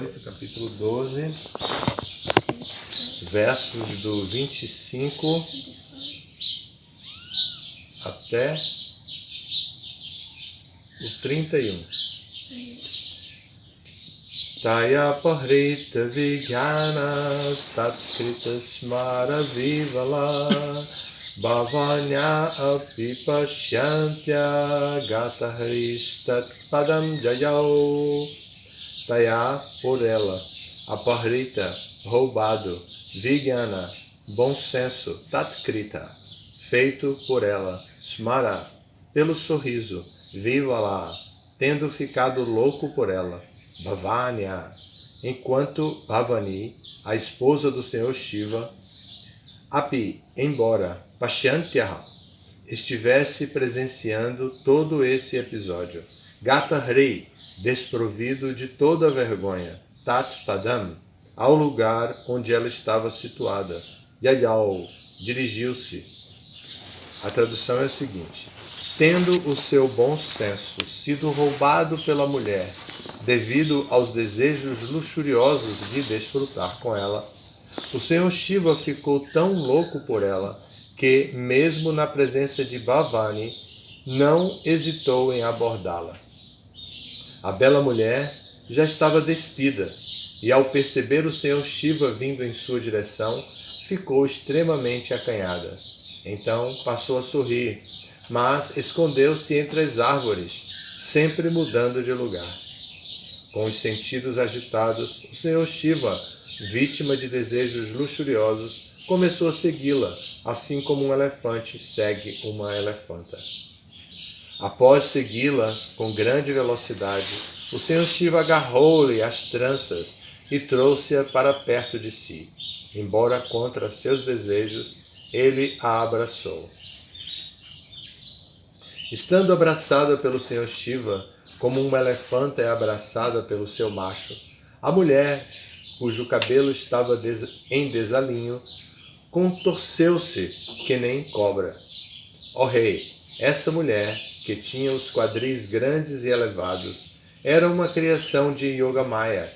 Bhagavad-gītā, capítulo 12, versos do 25 até o 31. Taya pahrita vijnanas tatkrita smara vivala bhavanya api pashyantya gata haristat padam jayau. Taya, por ela, aparrita, roubado, vijnana, bom senso, tatkrita, feito por ela, smara, pelo sorriso, vivala, tendo ficado louco por ela, bhavanya, enquanto Bhavani, a esposa do Senhor Shiva, api, embora, pashyantya, estivesse presenciando todo esse episódio, gata hri, desprovido de toda vergonha, tat padam, ao lugar onde ela estava situada, yayau, dirigiu-se. A tradução é a seguinte: tendo o seu bom senso sido roubado pela mulher devido aos desejos luxuriosos de desfrutar com ela, o Senhor Shiva ficou tão louco por ela que, mesmo na presença de Bhavani, não hesitou em abordá-la. A bela mulher já estava despida e, ao perceber o Senhor Shiva vindo em sua direção, ficou extremamente acanhada. Então passou a sorrir, mas escondeu-se entre as árvores, sempre mudando de lugar. Com os sentidos agitados, o Senhor Shiva, vítima de desejos luxuriosos, começou a segui-la, assim como um elefante segue uma elefanta. Após segui-la com grande velocidade, o Senhor Shiva agarrou-lhe as tranças e trouxe-a para perto de si. Embora contra seus desejos, ele a abraçou. Estando abraçada pelo Senhor Shiva, como uma elefanta é abraçada pelo seu macho, a mulher, cujo cabelo estava em desalinho, contorceu-se que nem cobra. Ó rei, essa mulher, que tinha os quadris grandes e elevados, era uma criação de Yogamaya,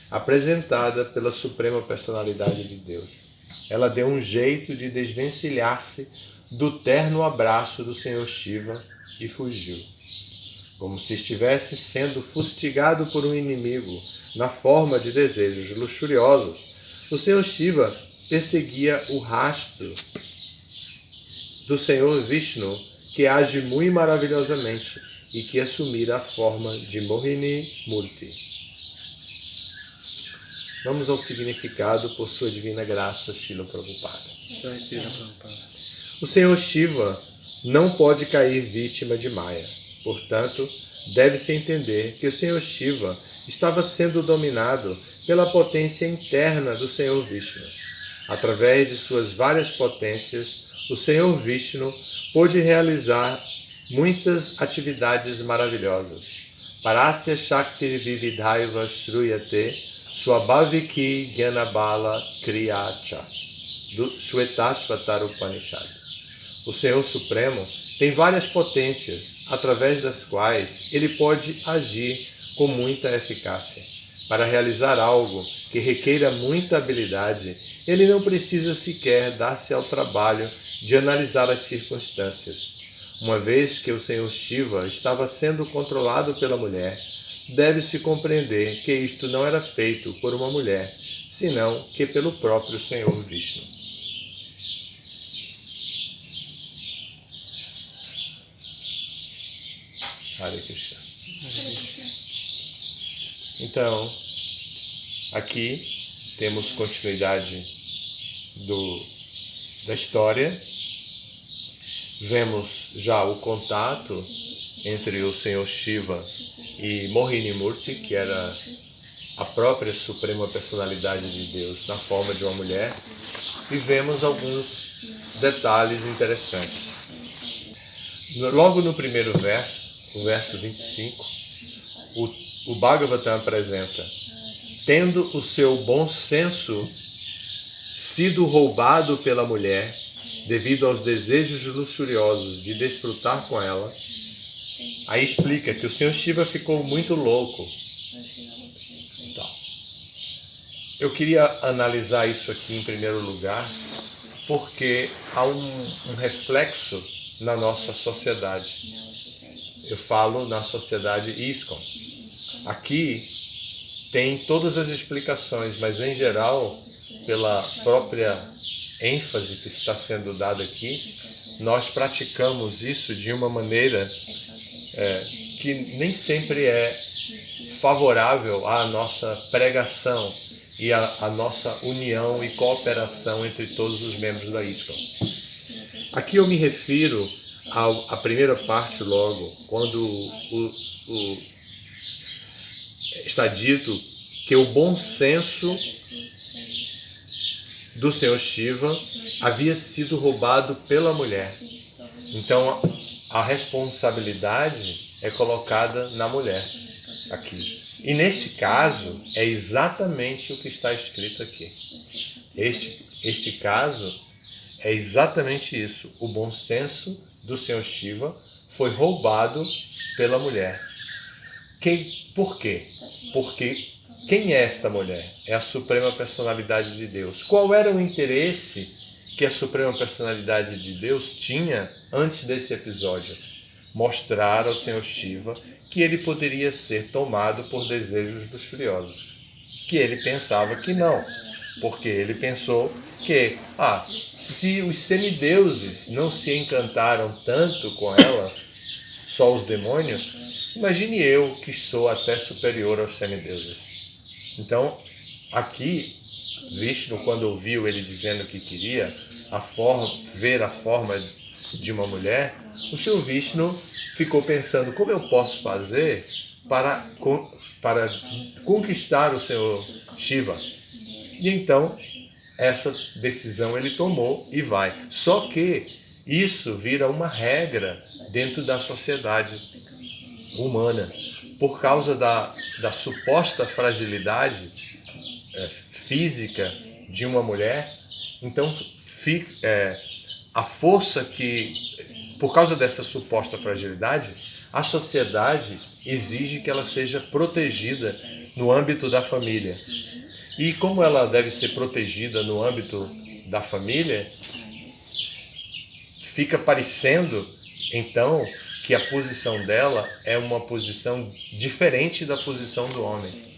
apresentada pela Suprema Personalidade de Deus. Ela deu um jeito de desvencilhar-se do terno abraço do Senhor Shiva e fugiu. Como se estivesse sendo fustigado por um inimigo na forma de desejos luxuriosos, o Senhor Shiva perseguia o rastro do Senhor Vishnu, que age muito maravilhosamente e que assumira a forma de Mohini Murti. Vamos ao significado por sua divina graça, Srila Prabhupada. O Senhor Shiva não pode cair vítima de Maya. Portanto, deve-se entender que o Senhor Shiva estava sendo dominado pela potência interna do Senhor Vishnu. Através de suas várias potências, o Senhor Vishnu pôde realizar muitas atividades maravilhosas. Parasya Shakti Vividhaiva Shruyate Swabhaviki Gyanabala Kriyacha, do Shvetashvatara Upanishad. O Senhor Supremo tem várias potências, através das quais ele pode agir com muita eficácia. Para realizar algo que requeira muita habilidade, ele não precisa sequer dar-se ao trabalho de analisar as circunstâncias. Uma vez que o Senhor Shiva estava sendo controlado pela mulher, deve-se compreender que isto não era feito por uma mulher, senão que pelo próprio Senhor Vishnu. Hare Krishna. Então, aqui temos continuidade da história. Vemos já o contato entre o Senhor Shiva e Mohini Murti, que era a própria Suprema Personalidade de Deus na forma de uma mulher, e vemos alguns detalhes interessantes. Logo no primeiro verso, o verso 25, o Bhagavatam apresenta: tendo o seu bom senso sido roubado pela mulher devido aos desejos luxuriosos de desfrutar com ela, aí explica que o Senhor Shiva ficou muito louco. Então, Eu queria analisar isso aqui em primeiro lugar, porque há um reflexo na nossa sociedade. Eu falo na sociedade ISKCON. Aqui tem todas as explicações, mas em geral, pela própria ênfase que está sendo dada aqui, nós praticamos isso de uma maneira que nem sempre é favorável à nossa pregação e à nossa união e cooperação entre todos os membros da ISKCON. Aqui eu me refiro à primeira parte logo, quando está dito que o bom senso do Senhor Shiva havia sido roubado pela mulher. Então a responsabilidade é colocada na mulher aqui. E neste caso é exatamente o que está escrito aqui. Este caso é exatamente isso. O bom senso do Senhor Shiva foi roubado pela mulher. Por quê? Porque quem é esta mulher? É a Suprema Personalidade de Deus. Qual era o interesse que a Suprema Personalidade de Deus tinha antes desse episódio? Mostrar ao Senhor Shiva que ele poderia ser tomado por desejos dos furiosos. Que ele pensava que não, porque ele pensou que, se os semideuses não se encantaram tanto com ela, só os demônios, imagine eu que sou até superior aos semideuses. Então, aqui, Vishnu, quando ouviu ele dizendo que queria ver a forma de uma mulher, o Senhor Vishnu ficou pensando, como eu posso fazer para conquistar o Senhor Shiva? E então, essa decisão ele tomou e vai. Só que isso vira uma regra dentro da sociedade humana, por causa da suposta fragilidade física de uma mulher. Então, a força por causa dessa suposta fragilidade, a sociedade exige que ela seja protegida no âmbito da família. E como ela deve ser protegida no âmbito da família, fica parecendo, então, que a posição dela é uma posição diferente da posição do homem.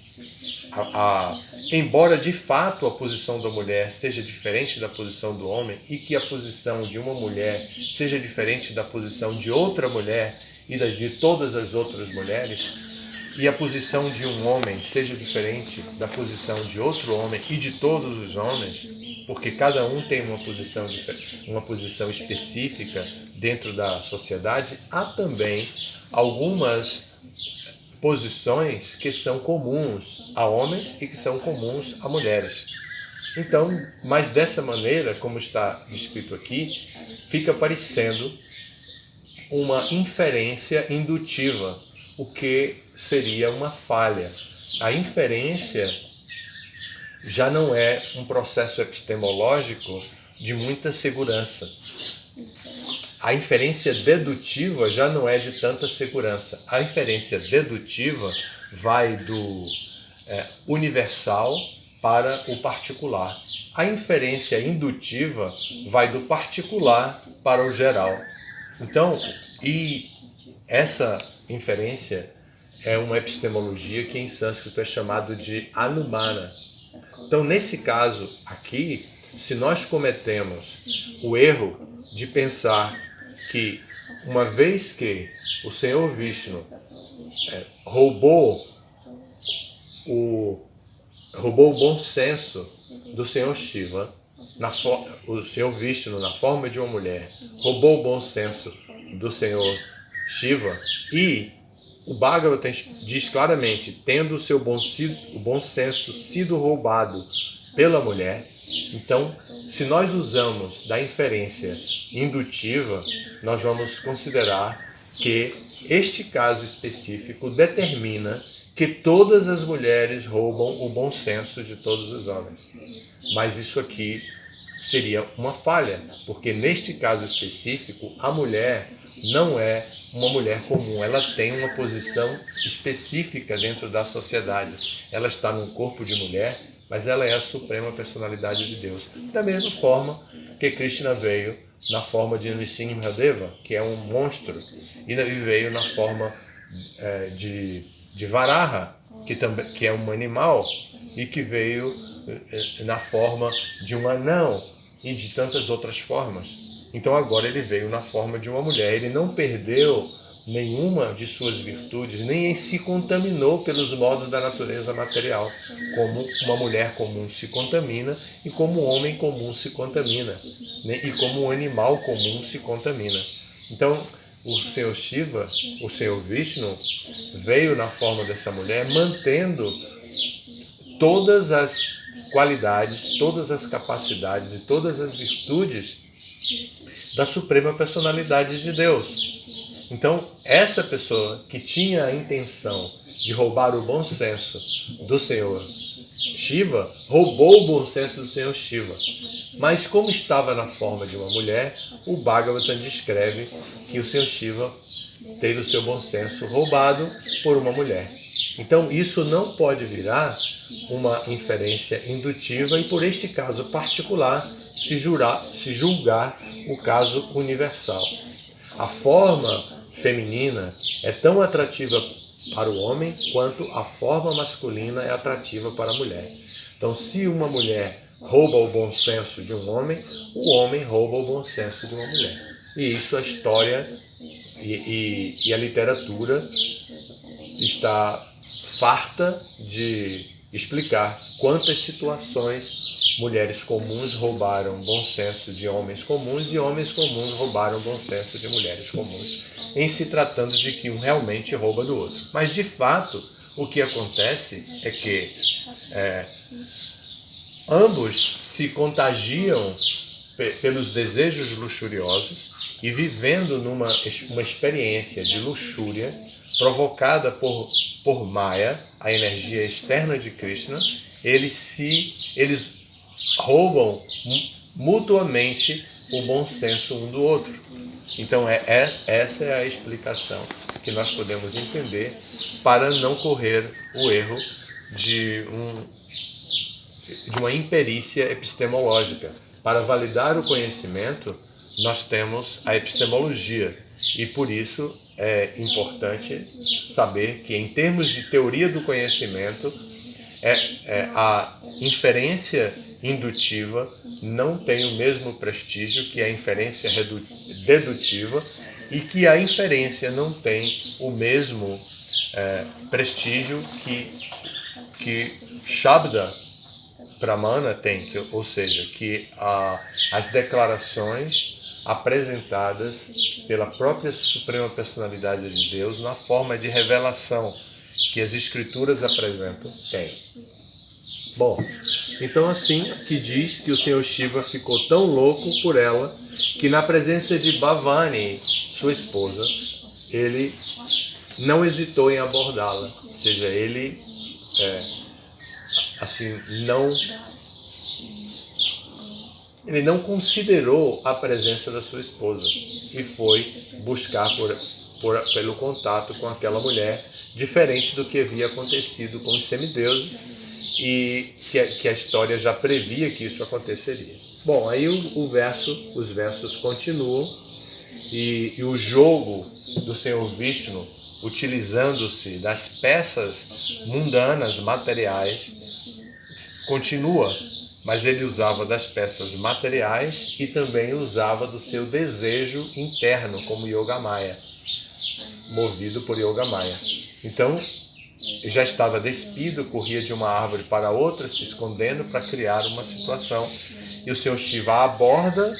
Embora de fato a posição da mulher seja diferente da posição do homem e que a posição de uma mulher seja diferente da posição de outra mulher e da de todas as outras mulheres, e a posição de um homem seja diferente da posição de outro homem e de todos os homens, porque cada um tem uma posição específica dentro da sociedade, há também algumas posições que são comuns a homens e que são comuns a mulheres. Então, mas dessa maneira, como está escrito aqui, fica parecendo uma inferência indutiva, o que seria uma falha. A inferência já não é um processo epistemológico de muita segurança. A inferência dedutiva já não é de tanta segurança. A inferência dedutiva vai do universal para o particular. A inferência indutiva vai do particular para o geral. Então, e essa inferência é uma epistemologia que em sânscrito é chamado de anumana. Então, nesse caso aqui, se nós cometemos o erro de pensar que, uma vez que o Senhor Vishnu roubou o bom senso do Senhor Shiva, o Senhor Vishnu, na forma de uma mulher, roubou o bom senso do Senhor Shiva, e o Bhagavatam diz claramente, tendo o bom senso sido roubado pela mulher, então, se nós usamos da inferência indutiva, nós vamos considerar que este caso específico determina que todas as mulheres roubam o bom senso de todos os homens. Mas isso aqui seria uma falha, porque neste caso específico, a mulher não é uma mulher comum, ela tem uma posição específica dentro da sociedade. Ela está num corpo de mulher mas ela é a suprema personalidade de Deus. Da mesma forma que Krishna veio na forma de Nrsimhadeva, que é um monstro, e veio na forma de Varaha, que é um animal, e que veio na forma de um anão e de tantas outras formas. Então agora ele veio na forma de uma mulher. Ele não perdeu nenhuma de suas virtudes, nem se contaminou pelos modos da natureza material, como uma mulher comum se contamina e como um homem comum se contamina, né? E como um animal comum se contamina. Então, o Senhor Shiva, o Senhor Vishnu, veio na forma dessa mulher, mantendo todas as qualidades, todas as capacidades e todas as virtudes da suprema personalidade de Deus. Então, essa pessoa que tinha a intenção de roubar o bom senso do Senhor Shiva, roubou o bom senso do Senhor Shiva. Mas como estava na forma de uma mulher, o Bhagavatam descreve que o Senhor Shiva teve o seu bom senso roubado por uma mulher. Então, isso não pode virar uma inferência indutiva e, por este caso particular, se julgar o caso universal. A forma feminina é tão atrativa para o homem quanto a forma masculina é atrativa para a mulher. Então, se uma mulher rouba o bom senso de um homem, o homem rouba o bom senso de uma mulher. E isso a história e a literatura está farta de explicar quantas situações mulheres comuns roubaram bom senso de homens comuns e homens comuns roubaram bom senso de mulheres comuns, em se tratando de que um realmente rouba do outro. Mas, de fato, o que acontece é que ambos se contagiam pelos desejos luxuriosos e vivendo uma experiência de luxúria provocada por Maya, a energia externa de Krishna, eles roubam mutuamente o bom senso um do outro. Então essa é a explicação que nós podemos entender para não correr o erro de uma imperícia epistemológica. Para validar o conhecimento, nós temos a epistemologia e por isso é importante saber que, em termos de teoria do conhecimento, a inferência indutiva não tem o mesmo prestígio que a inferência dedutiva e que a inferência não tem o mesmo prestígio que Shabda Pramana tem, ou seja, que as declarações apresentadas pela própria Suprema Personalidade de Deus na forma de revelação que as Escrituras apresentam têm. Bom, então assim que diz que o Senhor Shiva ficou tão louco por ela que na presença de Bhavani, sua esposa, ele não hesitou em abordá-la, ou seja, ele não considerou a presença da sua esposa e foi buscar pelo contato com aquela mulher, diferente do que havia acontecido com os semideuses e que a história já previa que isso aconteceria. Bom, aí os versos continuam e o jogo do Senhor Vishnu, utilizando-se das peças mundanas, materiais, continua, mas ele usava das peças materiais e também usava do seu desejo interno, como Yogamaya, movido por Yogamaya. Então, já estava despido, corria de uma árvore para outra, se escondendo para criar uma situação. E o Senhor Shiva aborda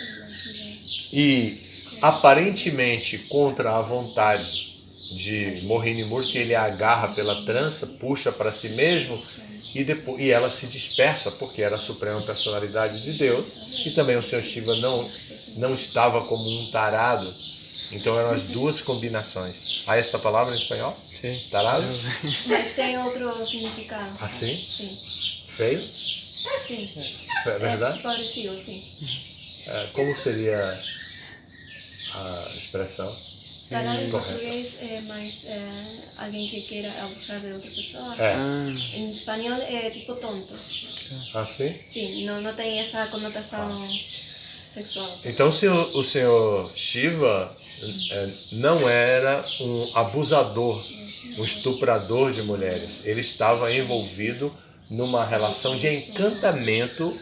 e, aparentemente contra a vontade de Mohini Murti, ele a agarra pela trança, puxa para si mesmo e ela se dispersa, porque era a Suprema Personalidade de Deus. E também o Senhor Shiva não estava como um tarado. Então eram as duas combinações. Há esta palavra em espanhol? Sim. Tarado? Mas tem outro significado. Assim? Sim. Feio? Sim. É verdade? Parecido, sim. Como seria a expressão? Tarado em Correto. português é mais alguém que queira abusar de outra pessoa. É. Em espanhol é tipo tonto. Assim? Sim, não tem essa conotação sexual. Então o senhor Shiva não era um abusador, um estuprador de mulheres. Ele estava envolvido numa relação de encantamento,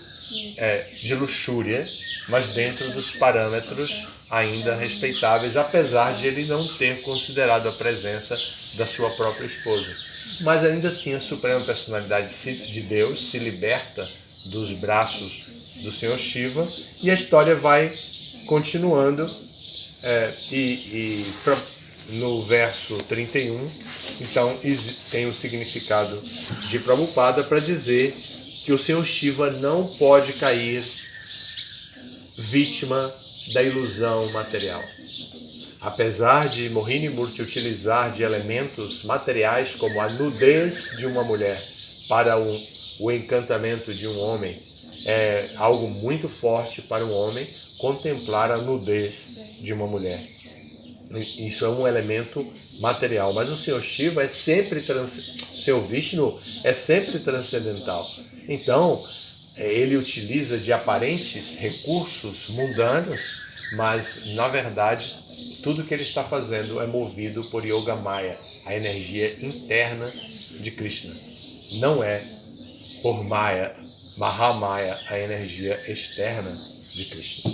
de luxúria, mas dentro dos parâmetros ainda respeitáveis, apesar de ele não ter considerado a presença da sua própria esposa. Mas ainda assim a Suprema Personalidade de Deus se liberta dos braços do Senhor Shiva e a história vai continuando. No verso 31, então tem o significado de Prabhupada para dizer que o Senhor Shiva não pode cair vítima da ilusão material. Apesar de Mohini Murti utilizar de elementos materiais como a nudez de uma mulher para o encantamento de um homem, é algo muito forte para um homem contemplar a nudez de uma mulher. Isso é um elemento material, mas o Senhor Shiva é sempre o Senhor Vishnu é sempre transcendental. Então, ele utiliza de aparentes recursos mundanos, mas na verdade tudo que ele está fazendo é movido por Yoga Maya, a energia interna de Krishna. Não é por Maya, Mahamaya, a energia externa de Krishna.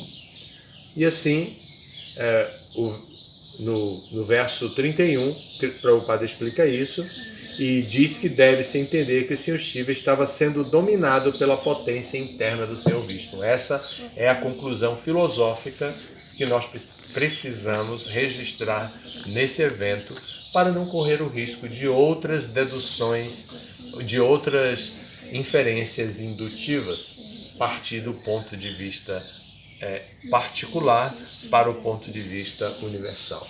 E assim, no verso 31, Prabhupada explica isso e diz que deve-se entender que o Senhor Shiva estava sendo dominado pela potência interna do Senhor Vishnu. Essa é a conclusão filosófica que nós precisamos registrar nesse evento para não correr o risco de outras deduções, de outras inferências indutivas, partir do ponto de vista particular para o ponto de vista universal.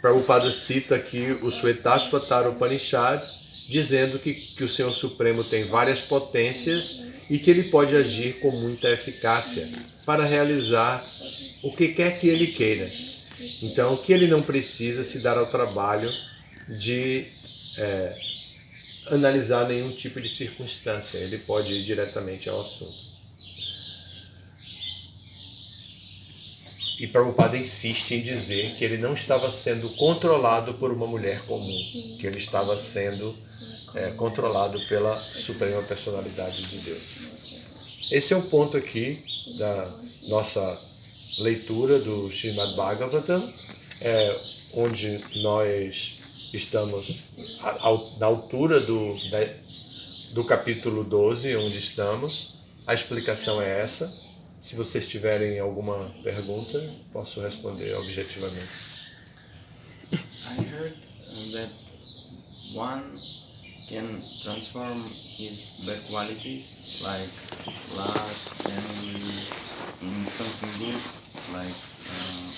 Prabhupada cita aqui o Shvetashvatara Upanishad, dizendo que o Senhor Supremo tem várias potências e que ele pode agir com muita eficácia para realizar o que quer que ele queira. Então, que ele não precisa se dar ao trabalho de analisar nenhum tipo de circunstância, ele pode ir diretamente ao assunto. E Prabhupada insiste em dizer que ele não estava sendo controlado por uma mulher comum, que ele estava sendo controlado pela Suprema Personalidade de Deus. Esse é o ponto aqui da nossa leitura do Srimad Bhagavatam, onde nós estamos na altura do capítulo 12, onde estamos. A explicação é essa. Se vocês tiverem alguma pergunta, posso responder objetivamente. I heard that one can transform his bad qualities, like lust, envy, in something good, like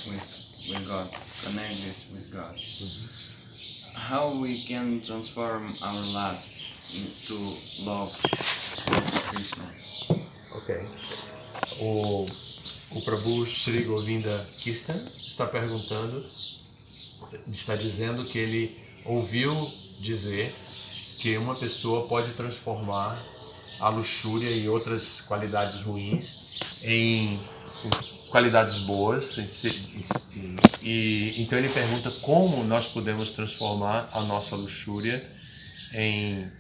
with God, connect this with God. How we can transform our lust into love for Krishna? Ok. O Prabhu Sri Govinda Kirtan está perguntando, está dizendo que ele ouviu dizer que uma pessoa pode transformar a luxúria e outras qualidades ruins em qualidades boas. Então ele pergunta como nós podemos transformar a nossa luxúria em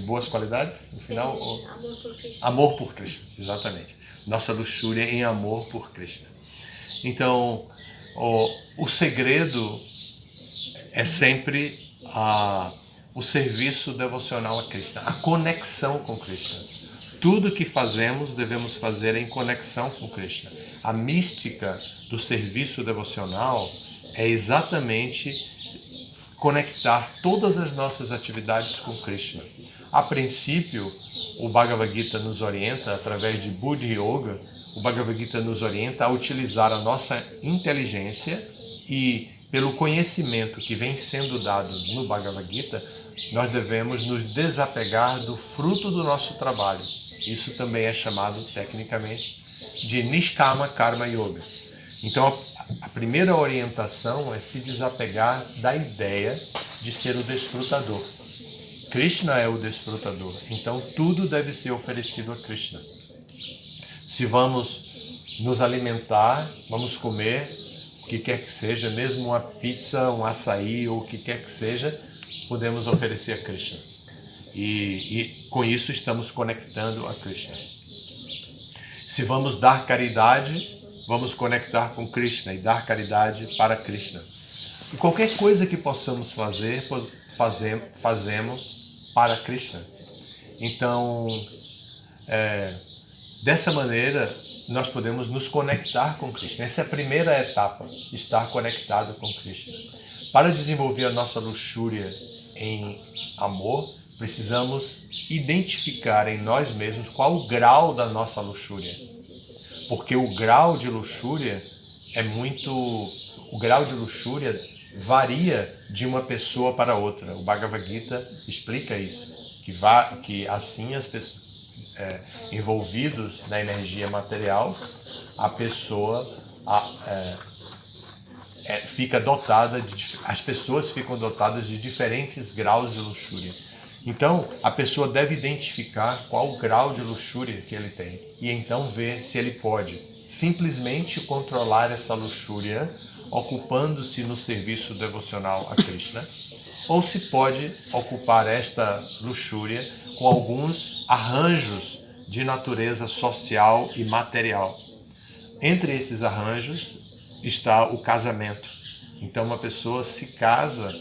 boas qualidades, no final? Amor por Krishna. Amor por Krishna, exatamente. Nossa luxúria em amor por Krishna. Então, o segredo é sempre o serviço devocional a Krishna, a conexão com Krishna. Tudo que fazemos, devemos fazer em conexão com Krishna. A mística do serviço devocional é exatamente conectar todas as nossas atividades com Krishna. A princípio, o Bhagavad Gita nos orienta, através de Buddha Yoga, o Bhagavad Gita nos orienta a utilizar a nossa inteligência e, pelo conhecimento que vem sendo dado no Bhagavad Gita, nós devemos nos desapegar do fruto do nosso trabalho. Isso também é chamado, tecnicamente, de Nishkama Karma Yoga. Então, a primeira orientação é se desapegar da ideia de ser o desfrutador. Krishna é o desfrutador, então tudo deve ser oferecido a Krishna. Se vamos nos alimentar, vamos comer o que quer que seja, mesmo uma pizza, um açaí ou o que quer que seja, podemos oferecer a Krishna. E com isso estamos conectando a Krishna. Se vamos dar caridade, vamos conectar com Krishna e dar caridade para Krishna. E qualquer coisa que possamos fazer, fazemos para Krishna. Então, dessa maneira, nós podemos nos conectar com Krishna. Essa é a primeira etapa, estar conectado com Krishna. Para desenvolver a nossa luxúria em amor, precisamos identificar em nós mesmos qual o grau da nossa luxúria. Porque o grau de luxúria varia de uma pessoa para outra. O Bhagavad Gita explica isso, que assim as pessoas envolvidos na energia material, a pessoa fica dotada as pessoas ficam dotadas de diferentes graus de luxúria. Então, a pessoa deve identificar qual o grau de luxúria que ele tem e então ver se ele pode simplesmente controlar essa luxúria ocupando-se no serviço devocional a Krishna, ou se pode ocupar esta luxúria com alguns arranjos de natureza social e material. Entre esses arranjos está o casamento. Então, uma pessoa se casa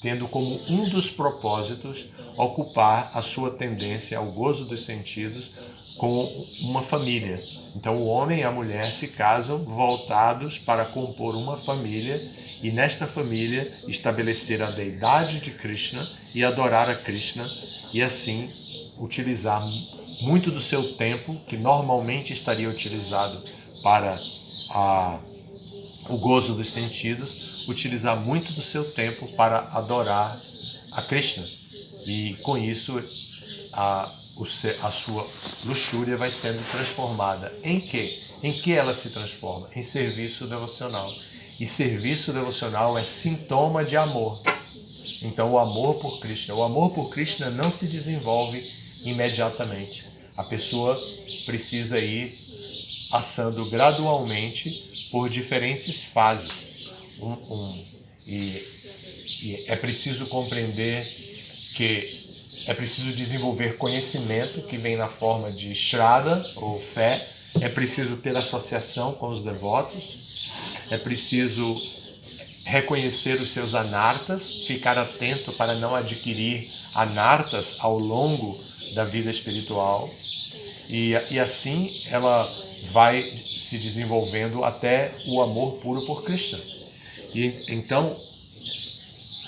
tendo como um dos propósitos ocupar a sua tendência ao gozo dos sentidos com uma família. Então, o homem e a mulher se casam voltados para compor uma família e nesta família estabelecer a deidade de Krishna e adorar a Krishna e assim utilizar muito do seu tempo, que normalmente estaria utilizado para o gozo dos sentidos, utilizar muito do seu tempo para adorar a Krishna. E com isso a sua luxúria vai sendo transformada. Em quê? Em que ela se transforma? Em serviço devocional. E serviço devocional é sintoma de amor. Então o amor por Krishna não se desenvolve imediatamente. A pessoa precisa ir passando gradualmente por diferentes fases. E é preciso compreender que é preciso desenvolver conhecimento, que vem na forma de Shraddha, ou fé. É preciso ter associação com os devotos. É preciso reconhecer os seus anartas, ficar atento para não adquirir anartas ao longo da vida espiritual. E assim ela vai se desenvolvendo até o amor puro por Krishna. E então,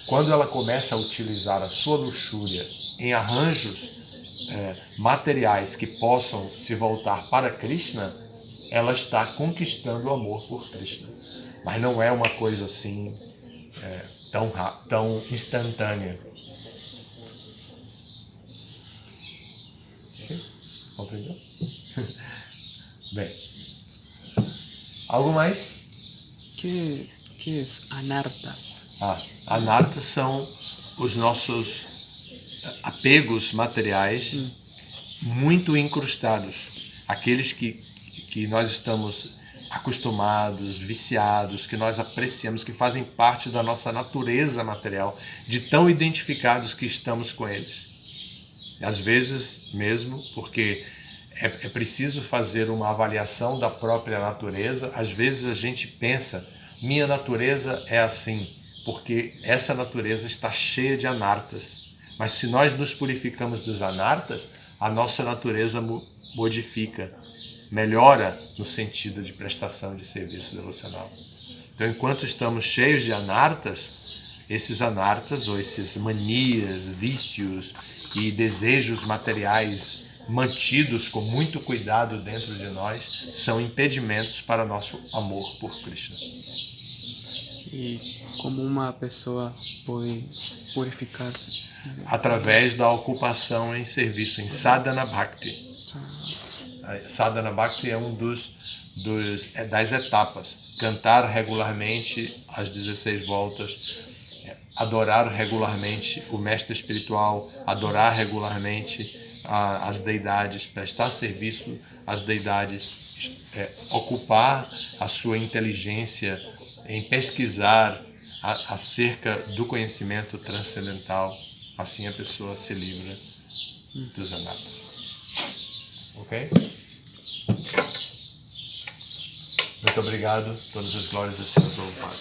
quando ela começa a utilizar a sua luxúria em arranjos materiais que possam se voltar para Krishna, ela está conquistando o amor por Krishna. Mas não é uma coisa assim tão instantânea. Sim? Compreendeu? Bem. Algo mais? Que é anartas? Anartas são os nossos apegos materiais muito incrustados. Aqueles que nós estamos acostumados, viciados, que nós apreciamos, que fazem parte da nossa natureza material, de tão identificados que estamos com eles. Às vezes mesmo, porque é preciso fazer uma avaliação da própria natureza. Às vezes a gente pensa, minha natureza é assim, porque essa natureza está cheia de anartas. Mas se nós nos purificamos dos anartas, a nossa natureza modifica, melhora no sentido de prestação de serviço devocional. Então, enquanto estamos cheios de anartas, esses anartas, ou esses manias, vícios e desejos materiais mantidos com muito cuidado dentro de nós, são impedimentos para nosso amor por Krishna. E como uma pessoa pode purificar-se? Através da ocupação em serviço, em sadhana bhakti. Sadhana Bhakti é das etapas. Cantar regularmente as 16 voltas, adorar regularmente o mestre espiritual, adorar regularmente as deidades, prestar serviço às deidades, ocupar a sua inteligência em pesquisar acerca do conhecimento transcendental. Assim a pessoa se livra dos anatas. Ok? Muito obrigado. Todas as glórias ao Senhor Prabhupada.